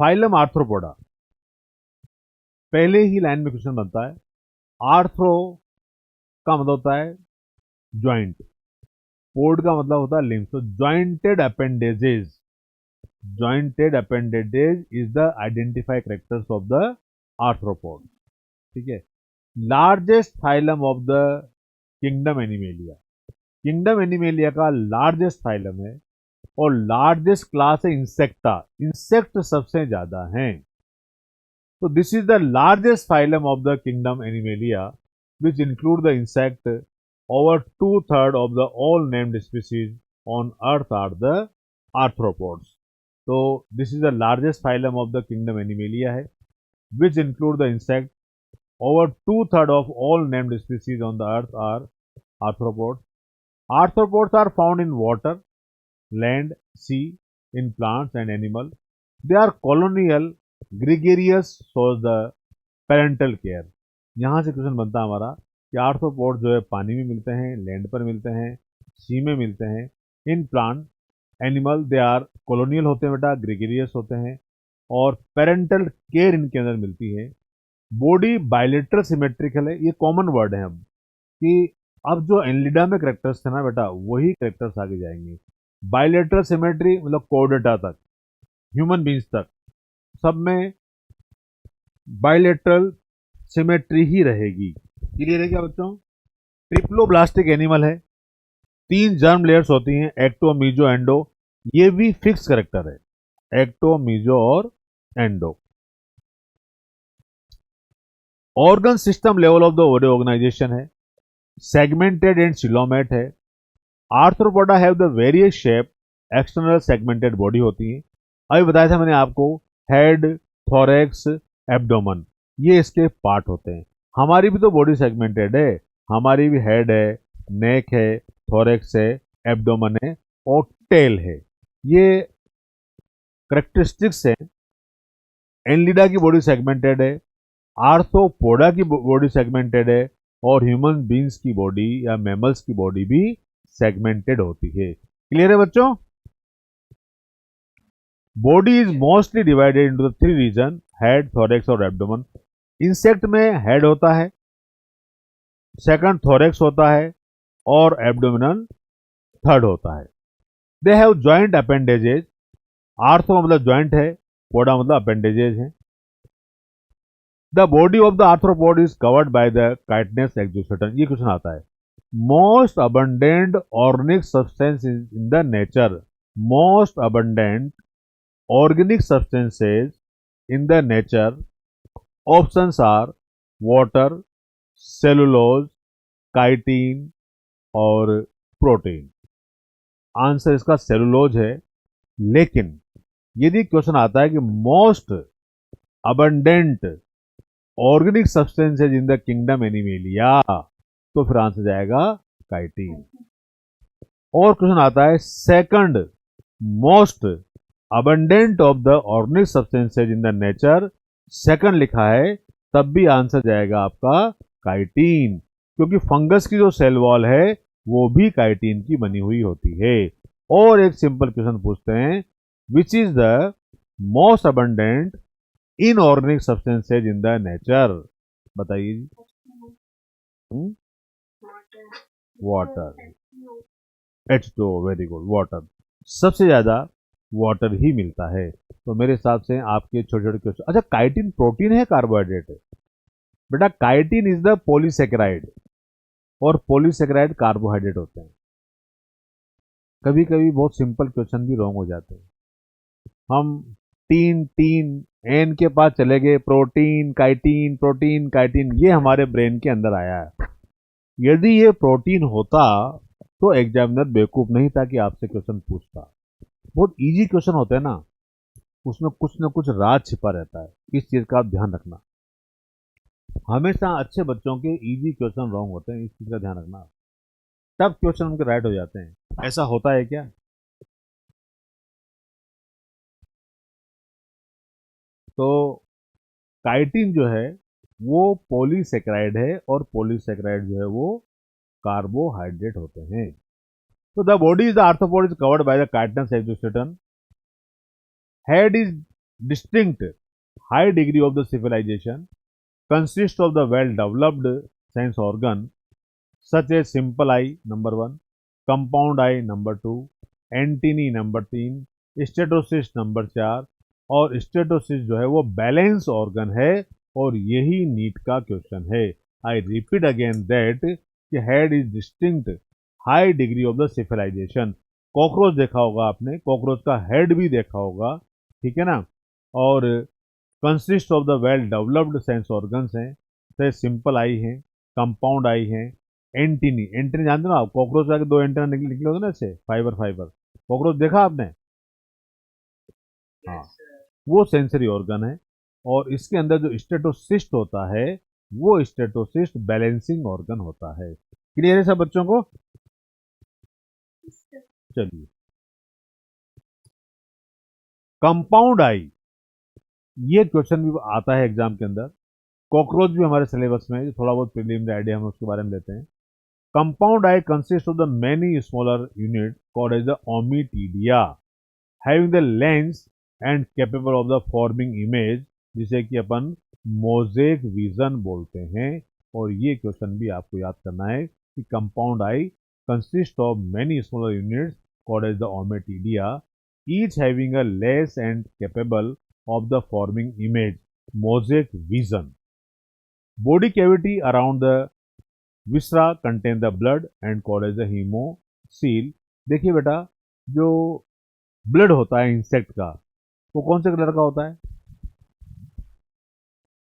Phylum arthropoda, पहले ही line में question बनता है। आर्थ्रो का मतलब होता है ज्वाइंट, पोड का मतलब होता है लिम्फ। तो jointed appendages, jointed appendages is the identify characters of the arthropod. ठीक है। Largest phylum of the kingdom animalia, kingdom animalia का लार्जेस्ट फाइलम है और लार्जेस्ट क्लास है इंसेक्टा, इंसेक्ट सबसे ज्यादा हैं। तो this is the largest phylum of the kingdom animalia which include the insect. Over 2/3 of the all named species on earth are the arthropods. So this is the largest phylum of the kingdom Animalia है, which include the insect. Over 2/3 of all named species on the earth are arthropods. Arthropods are found in water, land, sea, in plants and animals. They are colonial, gregarious, shows the parental care. यहाँ से question बनता है हमारा कि arthropod जो है पानी में मिलते हैं, लैंड पर मिलते हैं, सी में मिलते हैं, इन plant animal they are colonial होते हैं बेटा, ग्रेगेरियस होते हैं और पेरेंटल केयर इनके अंदर मिलती है। बॉडी बायलेटरल सिमेट्रिकल है, ये कॉमन वर्ड है अब कि अब जो एनलिडा में करेक्टर्स थे ना बेटा वही करेक्टर्स आगे जाएंगे। बायलेटरल सिमेट्री मतलब कोर्डेटा तक, ह्यूमन बींग्स तक सब में बायलेटरल सिमेट्री ही रहेगी। क्लियर है क्या बच्चों? ट्रिप्लोब्लास्टिक एनिमल है, 3 जर्म लेयर्स होती हैं, एक्टो, मीजो, एंडो। ये भी फिक्स करेक्टर है, एक्टो, मीजो और endo. Organ system level of the body organisation है, सेगमेंटेड एंड सिलोमेट है। Arthropoda have the various shape, external segmented body होती है। अभी बताया था मैंने आपको, हेड, थोरेक्स, एब्डोमन, ये इसके पार्ट होते हैं। हमारी भी तो बॉडी सेगमेंटेड है, हमारी भी हेड है, नेक है, थोरेक्स है, एब्डोमन है और टेल है। ये करेक्टरिस्टिक्स है। एनलिडा की बॉडी सेगमेंटेड है, आर्थ्रोपोडा की बॉडी सेगमेंटेड है और ह्यूमन बींग्स की बॉडी या मैमल्स की बॉडी भी सेगमेंटेड होती है। क्लियर है बच्चों? Body is mostly divided into the 3 region, head, thorax और एब्डोमन। इंसेक्ट में हेड होता है, सेकंड थोरेक्स होता है और एब्डोमिनल थर्ड होता है। They have joint appendages, arthro मतलब जॉइंट है, पोडा मतलब अपेंडेजेज है। The body of the arthropod is covered by the chitinous exoskeleton. ये क्वेश्चन आता है। Most abundant organic substance in the nature, most abundant organic substances in the nature, options are water, cellulose, chitin और protein. Answer इसका cellulose है। लेकिन यदि question आता है कि most abundant organic substances in the kingdom animalia, तो फिर आंसर जाएगा काइटिन। और क्वेश्चन आता है second most abundant of the organic substances in the nature, second लिखा है, तब भी आंसर जाएगा आपका काइटिन, क्योंकि फंगस की जो सेल वॉल है वो भी काइटिन की बनी हुई होती है। और एक सिंपल क्वेश्चन पूछते हैं, which is the most abundant inorganic substances in the nature? बताइए जी। Water, H2O, very good, water. सबसे ज्यादा वाटर ही मिलता है। तो मेरे हिसाब से आपके छोटे छोटे क्वेश्चन। अच्छा, काइटिन प्रोटीन है कार्बोहाइड्रेट है? बेटा काइटिन इज द पॉलीसेकेराइड और पॉलीसेकेराइड कार्बोहाइड्रेट होते हैं। कभी कभी बहुत सिंपल क्वेश्चन भी रॉन्ग हो जाते हैं। हम टीन टीन एन के पास चले गए, प्रोटीन काइटिन, ये हमारे ब्रेन के अंदर आया है। यदि ये प्रोटीन होता तो एग्जामिनर बेवकूफ नहीं था कि आपसे क्वेश्चन पूछता। बहुत इजी क्वेश्चन होते हैं ना, उसमें कुछ ना कुछ राज छिपा रहता है, इस चीज का आप ध्यान रखना। हमेशा अच्छे बच्चों के इजी क्वेश्चन रॉन्ग होते हैं, इस चीज का ध्यान रखना। टफ क्वेश्चन उनके राइट हो जाते हैं। ऐसा होता है क्या? तो काइटिन जो है वो पॉलीसेकेराइड है और पॉलीसेकेराइड जो है वो कार्बोहाइड्रेट होते हैं। तो the body is the arthropod is covered by the chitinous exoskeleton. Head is distinct high degree of the civilization consists of the well developed sense organ such as simple eye number 1, compound eye number 2, antennae number 3, statocysts number 4 और steatosis जो है वो balance organ है और यही NEET का question है। I repeat again that कि head is distinct high degree of the civilisation. Cockroach देखा होगा आपने, कॉकरोच का हेड भी देखा होगा, ठीक है ना। और consist of the well developed sense organs हैं, जैसे सिंपल आई हैं, कंपाउंड आई हैं, एंटीनी। एंटीनी जानते हो आप, कॉकरोच का 2 एंटेना निकले होते ना ऐसे फाइबर फाइबर। कॉकरोच देखा आपने? हाँ, वो सेंसरी ऑर्गन है। और इसके अंदर जो स्टेटोसिस्ट होता है वो स्टेटोसिस्ट बैलेंसिंग ऑर्गन होता है। क्लियर है सब बच्चों को? चलिए, कंपाउंड आई, ये क्वेश्चन भी आता है एग्जाम के अंदर। कॉकरोच भी हमारे सिलेबस में है, थोड़ा बहुत प्रीलिमिनरी आइडिया हम उसके बारे में लेते हैं। Compound eye consist of the many smaller unit called as the ommatidia having the lens and capable of the forming image, जिसे कि अपन मोजेक विजन बोलते हैं। और ये क्वेश्चन भी आपको याद करना है कि compound eye consist of many smaller units called as the ommatidia, each having a less and capable of the forming image, mosaic vision. Body cavity around the viscera contain the blood and called as the hemocoel. देखिए बेटा, जो blood होता है insect का वो कौन से colour का होता है?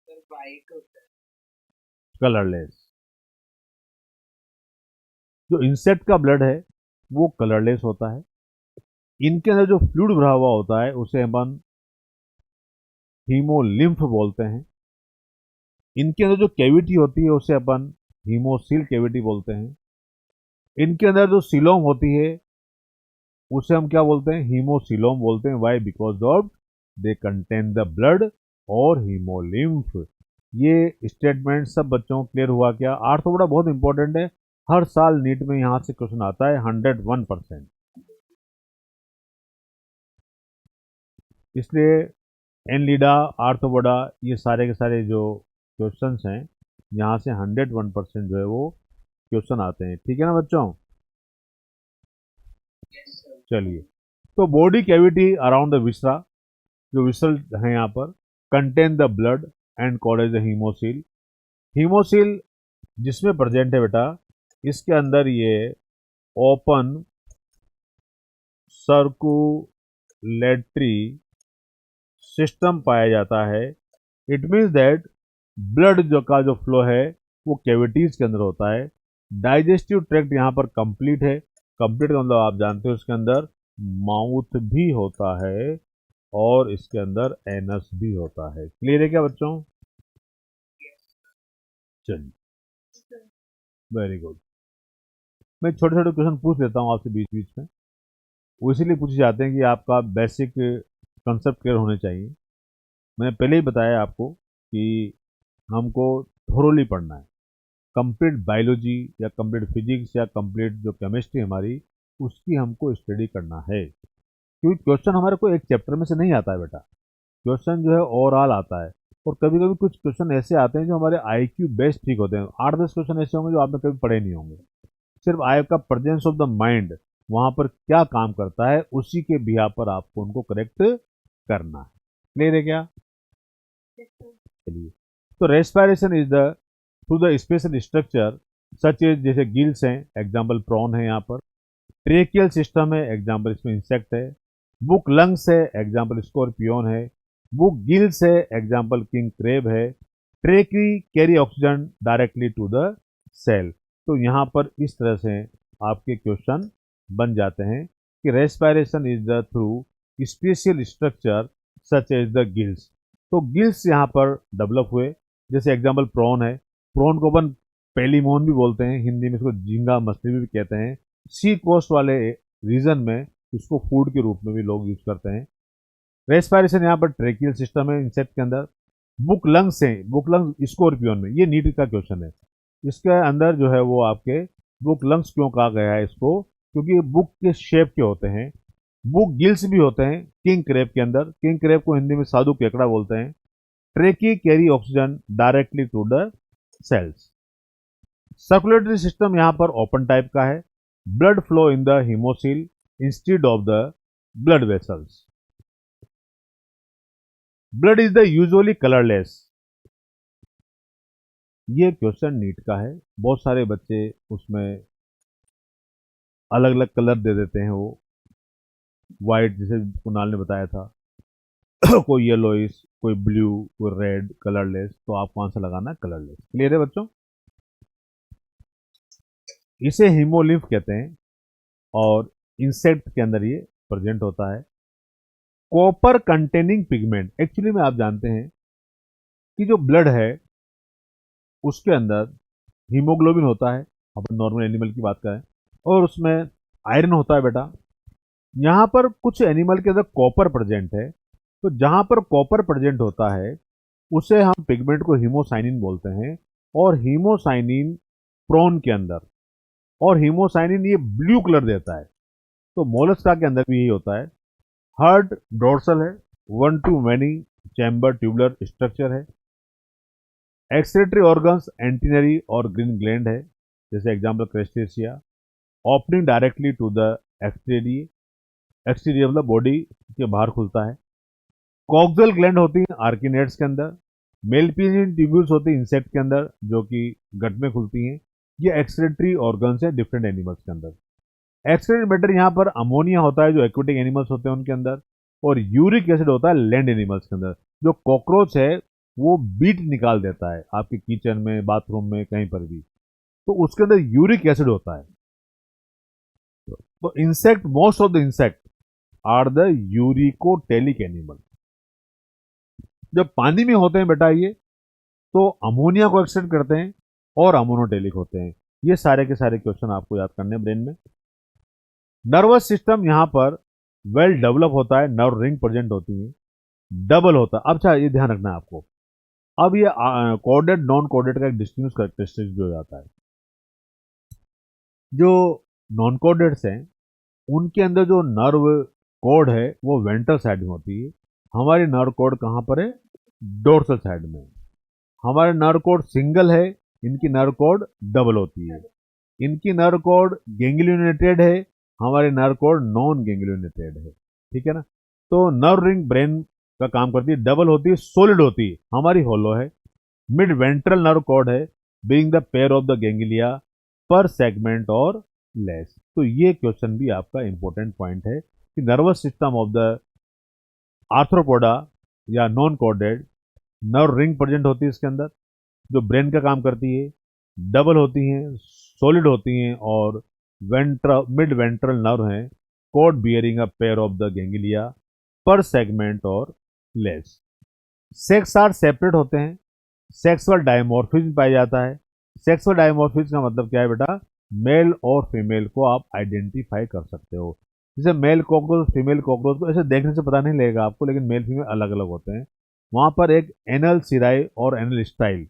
वाइट होता है, कलरलेस। जो इंसेक्ट का ब्लड है वो कलरलेस होता है। इनके अंदर जो फ्लूइड भरा हुआ होता है उसे अपन हीमोलिम्फ बोलते हैं। इनके अंदर जो कैविटी होती है उसे अपन हीमोसील कैविटी बोलते हैं। इनके अंदर जो सिलोम होती है उसे हम क्या बोलते हैं? हीमोसिलोम बोलते हैं। Why? Because of they contain the blood और हीमोलिम्फ। ये स्टेटमेंट सब बच्चों को क्लियर हुआ क्या? आर्थ बड़ा बहुत इंपॉर्टेंट है, हर साल नीट में यहां से क्वेश्चन आता है 101%। इसलिए एनलीडा, आर्थोबोडा, ये सारे के सारे जो क्वेश्चंस हैं यहाँ से 101% जो है वो क्वेश्चन आते हैं। ठीक है ना बच्चों? चलिए, तो body cavity around the viscera, जो विसल है यहाँ पर, contain the blood and called as the haemocoel. Haemocoel जिसमें प्रेजेंट है बेटा, इसके अंदर ये ओपन सर्कुलेटरी सिस्टम पाया जाता है। इट मीन्स दैट ब्लड जो फ्लो है वो कैविटीज के अंदर होता है। डाइजेस्टिव ट्रैक्ट यहाँ पर कंप्लीट है। कंप्लीट का मतलब आप जानते हो इसके अंदर माउथ भी होता है और इसके अंदर एनस भी होता है। क्लियर है क्या बच्चों? चलिए, वेरी गुड। मैं छोटे छोटे क्वेश्चन पूछ लेता हूँ आपसे बीच बीच में, वो इसीलिए पूछे जाते हैं कि आपका बेसिक कंसेप्ट क्लियर होने चाहिए। मैंने पहले ही बताया आपको कि हमको थोरोली पढ़ना है। कंप्लीट बायोलॉजी या कंप्लीट फिजिक्स या कंप्लीट जो केमिस्ट्री हमारी, उसकी हमको स्टडी करना है। क्योंकि क्वेश्चन हमारे को एक चैप्टर में से नहीं आता है बेटा, क्वेश्चन जो है ओवरऑल आता है। और कभी कभी कुछ क्वेश्चन ऐसे आते हैं जो हमारे IQ बेस ठीक होते हैं। 8-10 क्वेश्चन ऐसे होंगे जो आपने कभी पढ़े नहीं होंगे। सिर्फ आपका प्रेजेंस ऑफ द माइंड वहां पर क्या काम करता है, उसी के बिहा पर आपको उनको करेक्ट करना है। क्लियर है क्या? चलिए, तो respiration is the through the special structure such as, जैसे गिल्स हैं, एग्जाम्पल प्रॉन है यहाँ पर। ट्रेकियल सिस्टम है, एग्जाम्पल इसमें इंसेक्ट है। बुक लंग्स है, एग्जाम्पल स्कॉर्पियन है। बुक गिल्स है, एग्जाम्पल किंग क्रेब है। Tracheae carry oxygen directly to the cell. तो यहाँ पर इस तरह से आपके क्वेश्चन बन जाते हैं कि respiration is the through special structure such as the gills. तो गिल्स यहाँ पर डेवलप हुए, जैसे एग्जाम्पल प्रॉन है। प्रॉन को अपन पेलीमोन भी बोलते हैं, हिंदी में इसको झींगा मछली भी कहते हैं। सी कोस्ट वाले रीजन में इसको फूड के रूप में भी लोग यूज करते हैं। रेस्पिरेशन यहाँ पर ट्रेकियल सिस्टम है इंसेक्ट के अंदर। बुक लंग्स है, बुक लंग्स स्कॉर्पियन में, ये नीट का क्वेश्चन है। इसके अंदर जो है वो आपके बुक लंग्स क्यों कहा गया है इसको, क्योंकि बुक के शेप के होते हैं। बुक गिल्स भी होते हैं किंग क्रेब के अंदर। किंग क्रेब को हिंदी में साधु केकड़ा बोलते हैं। Tracheae carry oxygen directly to the cells. Circulatory system यहां पर ओपन टाइप का है। Blood flow in the haemocoel instead of the blood vessels. Blood is the usually colourless. ये क्वेश्चन नीट का है। बहुत सारे बच्चे उसमें अलग अलग कलर दे देते हैं। वो वाइट, जैसे कुणाल ने बताया था कोई येलोइश, कोई ब्लू, कोई रेड, कलरलेस। तो आपको आंसर लगाना है कलरलेस। क्लियर है बच्चों? इसे हीमोलिम्फ कहते हैं और इंसेक्ट के अंदर ये प्रेजेंट होता है। कॉपर कंटेनिंग पिगमेंट, एक्चुअली में आप जानते हैं कि जो ब्लड है उसके अंदर हीमोग्लोबिन होता है, अपन नॉर्मल एनिमल की बात करें, और उसमें आयरन होता है बेटा। यहाँ पर कुछ एनिमल के अंदर कॉपर प्रेजेंट है। तो जहाँ पर कॉपर प्रेजेंट होता है उसे हम पिगमेंट को हीमोसाइनिन बोलते हैं। और हीमोसाइनिन प्रॉन के अंदर, और हीमोसाइनिन ये ब्लू कलर देता है। तो मोलस्का के अंदर भी यही होता है। हार्ड डोर्सल है, 1 to many chamber tubular structure है। एक्सक्रीटरी ऑर्गन्स एंटीनरी और ग्रीन ग्लैंड है, जैसे example Crustacea. Opening directly to the exterior मतलब बॉडी के बाहर खुलता है। कॉक्सल ग्लैंड होती है आर्किनेट्स के अंदर। मेलपीजियन ट्यूब्यूल्स होती है इंसेक्ट के अंदर, जो कि गट में खुलती हैं। ये एक्सक्रीटरी ऑर्गन्स है डिफरेंट एनिमल्स के अंदर। एक्सक्रीटरी मैटर यहाँ पर अमोनिया होता है जो एक्वेटिक एनिमल्स होते हैं उनके अंदर, और यूरिक एसिड होता है लैंड एनिमल्स के अंदर। जो कॉकरोच है वो बीट निकाल देता है आपके किचन में, बाथरूम में, कहीं पर भी, तो उसके अंदर यूरिक एसिड होता है। तो insect, most of the insect are the uricotelic animal. जब पानी में होते हैं बेटा ये, तो अमोनिया को एक्सट्रैक्ट करते हैं और अमोनोटेलिक होते हैं। ये सारे के सारे क्वेश्चन आपको याद करने हैं ब्रेन में। नर्वस सिस्टम यहां पर वेल डेवलप होता है, नर्व रिंग प्रेजेंट होती है, डबल होता है। अब अच्छा ये ध्यान रखना है आपको। अब ये कोडेड नॉन कोडेड का एक डिस्टिंग्विश कैरेक्टरिस्टिक्स भी हो जाता है। जो नॉन कोडेड्स हैं उनके अंदर जो नर्व कोड है वो वेंट्रल साइड में होती है। हमारी नर्व कोड कहाँ पर है? डोर्सल साइड में। हमारे नर्व कोड सिंगल है, इनकी नर्व कोड डबल होती है। इनकी नर्व कोड गैंग्लियोनेटेड है, हमारे नर्व कोड नॉन गैंग्लियोनेटेड है। ठीक है ना? तो नर्व रिंग ब्रेन का काम करती है, डबल होती है, सॉलिड होती है, हमारी होलो है। मिड वेंट्रल नर्व कोड है, being the pair of the ganglia per segment और लेस। तो ये क्वेश्चन भी आपका इंपॉर्टेंट पॉइंट है कि nervous system of the Arthropoda या non coded nerve ring present होती है इसके अंदर, जो ब्रेन का काम करती है, डबल होती हैं, सॉलिड होती हैं, और मिड वेंट्रल नर्व हैं, code bearing a pair of the ganglia per segment और लेस। सेक्स आर सेपरेट होते हैं, सेक्सुअल डायमॉर्फिज्म पाया जाता है। सेक्सुअल डायमॉर्फिज्म का मतलब क्या है बेटा? मेल और फीमेल को आप आइडेंटिफाई कर सकते हो। जैसे मेल कॉकरोच, फीमेल कॉकरोच को ऐसे देखने से पता नहीं लगेगा आपको, लेकिन मेल फीमेल अलग अलग होते हैं। वहां पर एक एनल सिराई और एनल स्टाइल,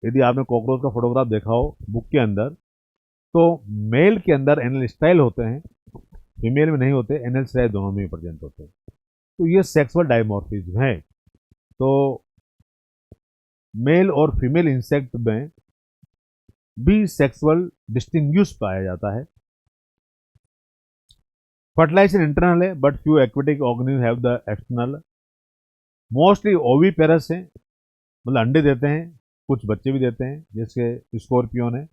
यदि आपने कॉकरोच का फोटोग्राफ देखा हो बुक के अंदर, तो मेल के अंदर एनल स्टाइल होते हैं, फीमेल में नहीं होते। एनल सिराई दोनों में प्रेजेंट होते हैं। तो ये सेक्सुअल डायमॉर्फिज्म है। तो मेल और फीमेल इंसेक्ट में भी सेक्सुअल डिस्टिंग्विश पाया जाता है। फर्टिलाइजेशन इंटरनल है, but few aquatic organism have the external. Mostly oviparous हैं, मतलब अंडे देते हैं, कुछ बच्चे भी देते हैं, जैसे स्कॉर्पियन है।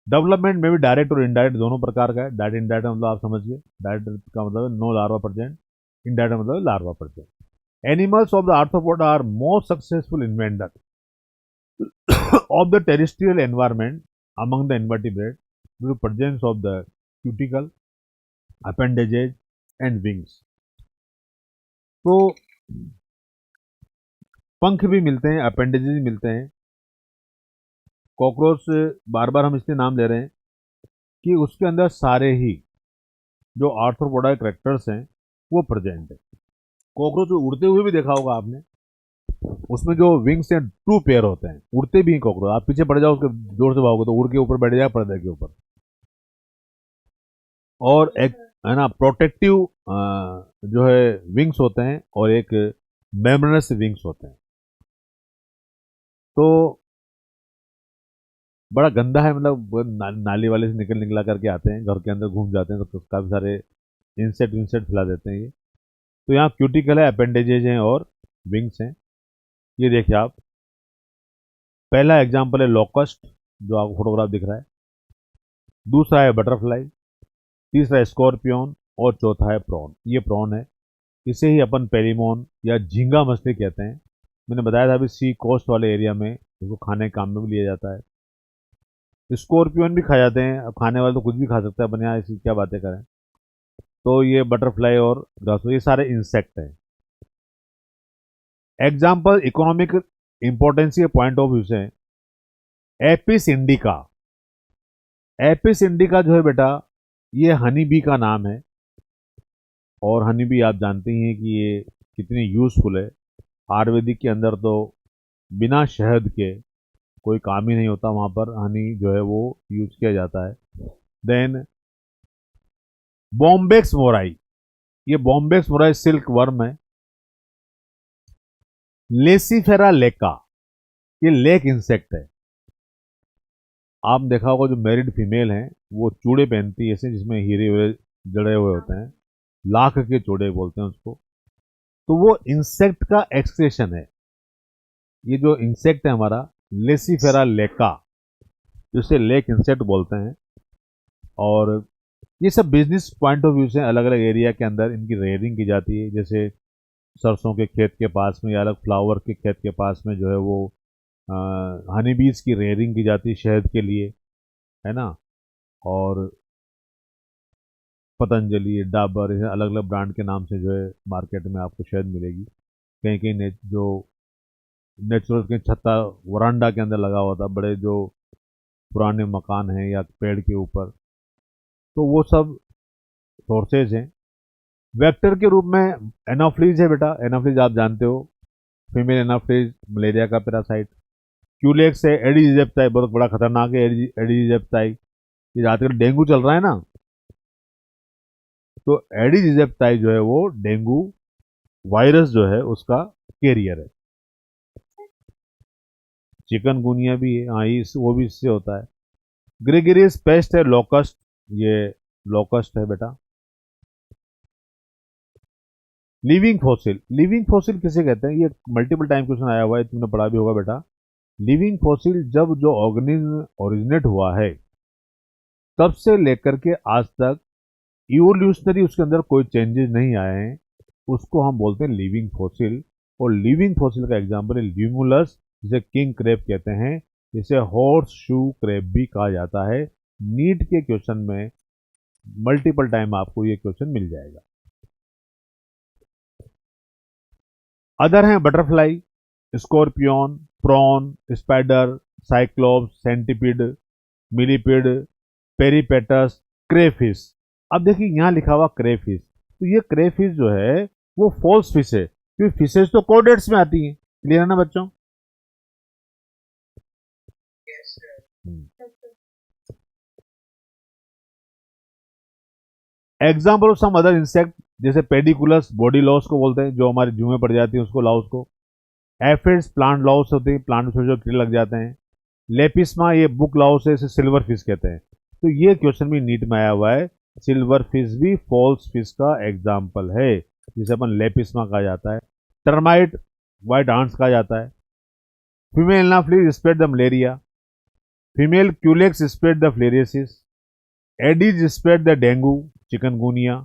डेवलपमेंट में भी डायरेक्ट और इनडायरेक्ट दोनों प्रकार का है। डायरेक्ट इनडायरेक्ट मतलब आप समझिए, डायरेक्ट का मतलब नो लार्वा प्रेजेंट, इनडायरेक्ट मतलब larva present. Animals of the Arthropoda are most successful inventor of the terrestrial environment among the invertebrates due to presence of the cuticle, appendages and wings. तो पंख भी मिलते हैं, appendages भी मिलते हैं। Cockroach बार बार हम इसलिए नाम ले रहे हैं कि उसके अंदर सारे ही जो आर्थ्रोपोडा कैरेक्टर्स हैं वो प्रेजेंट है। कॉकरोच उड़ते हुए भी देखा होगा आपने, उसमें जो विंग्स हैं 2 पेयर होते हैं, उड़ते भी हैं कॉकरोच। आप पीछे पड़ जाओ, उसके जोर से भागोगे तो उड़ के ऊपर बैठ जाए पर्दे के ऊपर। और एक है ना, प्रोटेक्टिव जो है विंग्स होते हैं और एक मेम्ब्रेनस विंग्स होते हैं। तो बड़ा गंदा है, मतलब वो नाली वाले से निकला करके आते हैं, घर के अंदर घूम जाते हैं, तो काफ़ी सारे इंसेक्ट विंसेक्ट फैला देते हैं ये। तो यहाँ क्यूटिकल है, अपेंडेजेज हैं और विंग्स हैं। ये देखिए आप, पहला एग्जाम्पल है लोकस्ट जो आपको फोटोग्राफ दिख रहा है, दूसरा है बटरफ्लाई, तीसरा है स्कॉर्पियन और चौथा है प्रॉन। ये प्रॉन है, इसे ही अपन पेरीमोन या झींगा मछली कहते हैं। मैंने बताया था अभी सी कोस्ट वाले एरिया में इसको खाने के काम में भी लिया जाता है। स्कॉर्पियन भी खाए जाते हैं, अब खाने वाले तो कुछ भी खा सकते हैं, अपन यहाँ ऐसी क्या बातें करें। तो ये बटरफ्लाई और ग्रासो ये सारे इंसेक्ट हैं। एग्जाम्पल इकोनॉमिक इंपॉर्टेंस के पॉइंट ऑफ व्यू से, एपिस इंडिका। एपिस इंडिका जो है बेटा, ये हनी बी का नाम है, और हनी बी आप जानते ही हैं कि ये कितनी यूजफुल है। आयुर्वेदिक के अंदर तो बिना शहद के कोई काम ही नहीं होता, वहाँ पर हनी जो है वो यूज किया जाता है। देन बॉम्बेक्स मोराई, ये बॉम्बेक्स मोराई सिल्क वर्म है। लेसीफेरा लेका, ये लेक इंसेक्ट है। आप देखा होगा जो मैरिड फीमेल हैं वो चूड़े पहनती है ऐसे, जिसमें हीरे वीरे जड़े हुए होते हैं, लाख के चूड़े बोलते हैं उसको। तो वो इंसेक्ट का एक्सक्रेशन है। ये जो इंसेक्ट है हमारा लेसीफेरा लेका, जिसे लेक इंसेक्ट बोलते हैं। और ये सब बिजनेस पॉइंट ऑफ व्यू से अलग अलग एरिया के अंदर इनकी रेयरिंग की जाती है। जैसे सरसों के खेत के पास में या अलग फ्लावर के खेत के पास में जो है वो हनी बीज की रेयरिंग की जाती है शहद के लिए, है ना। और पतंजलि, डाबर, अलग अलग ब्रांड के नाम से जो है मार्केट में आपको शहद मिलेगी। कहीं कहीं जो नेचुरल के छत्ता वरांडा के अंदर लगा हुआ था, बड़े जो पुराने मकान हैं या पेड़ के ऊपर, तो वो सब सोर्सेज हैं। वेक्टर के रूप में एनाफ्लीज है बेटा, एनाफ्लीज आप जानते हो, फीमेल एनाफ्लीज मलेरिया का पैरासाइट। क्यूलेक्स है एडिस इजिप्टाई, बहुत बड़ा खतरनाक है एडिस इजिप्टाई। ये आजकल डेंगू चल रहा है ना, तो एडिस इजिप्टाई जो है वो डेंगू वायरस जो है उसका कैरियर है। चिकनगुनिया भी है, हाँ वो भी इससे होता है। ग्रेगरियस पेस्ट है लोकस्ट, ये लोकस्ट है बेटा। लिविंग फॉसिल, लिविंग फॉसिल किसे कहते हैं, ये मल्टीपल टाइम क्वेश्चन आया हुआ है, तुमने पढ़ा भी होगा बेटा। लिविंग फॉसिल जब जो ऑर्गेनिज्म ओरिजिनेट हुआ है तब से लेकर के आज तक इवोल्यूशनरी उसके अंदर कोई चेंजेस नहीं आए हैं, उसको हम बोलते हैं लिविंग फॉसिल। और लिविंग फॉसिल का एग्जांपल है ल्यूमुलस, जिसे किंग क्रेब कहते हैं, जिसे हॉर्स शू क्रेब भी कहा जाता है। नीट के क्वेश्चन में मल्टीपल टाइम आपको ये क्वेश्चन मिल जाएगा। अदर हैं butterfly, scorpion, prawn, spider, Cyclops, centipede, millipede, Peripatus, crayfish. अब देखिए यहाँ लिखा हुआ क्रेफिश, तो ये क्रेफिश जो है वो फॉल्स फिश है, क्योंकि फिशेज तो कोडेट्स में आती हैं। क्लियर है ना बच्चों? Example of some other insect, जैसे पेडिकुलस, बॉडी लॉस को बोलते हैं, जो हमारे जू में पड़ जाती है उसको, लॉस को। एफिड्स, प्लांट लॉस होती है, प्लांट में छोटे छोटे कीड़े लग जाते हैं। लेपिस्मा, ये बुक लॉस है, इसे सिल्वर फिश कहते हैं। तो ये क्वेश्चन भी नीट में आया हुआ है, सिल्वर फिश भी फॉल्स फिश का एग्जाम्पल है, जिसे अपन लेपिस्मा कहा जाता है। टर्माइट, व्हाइट आंट्स कहा जाता है। Female Anopheles spread the malaria, female Culex spread the filariasis, Aedes spread the dengue, chikungunya.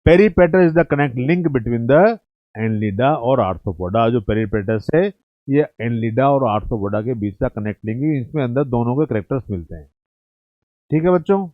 Peripatus is the connect link between the Annelida और आर्थ्रोपोडा। जो पेरीपेटस है ये एनलिडा और आर्थ्रोपोडा के बीच का कनेक्ट लिंक है, इसमें अंदर दोनों के करेक्टर्स मिलते हैं। ठीक है बच्चों।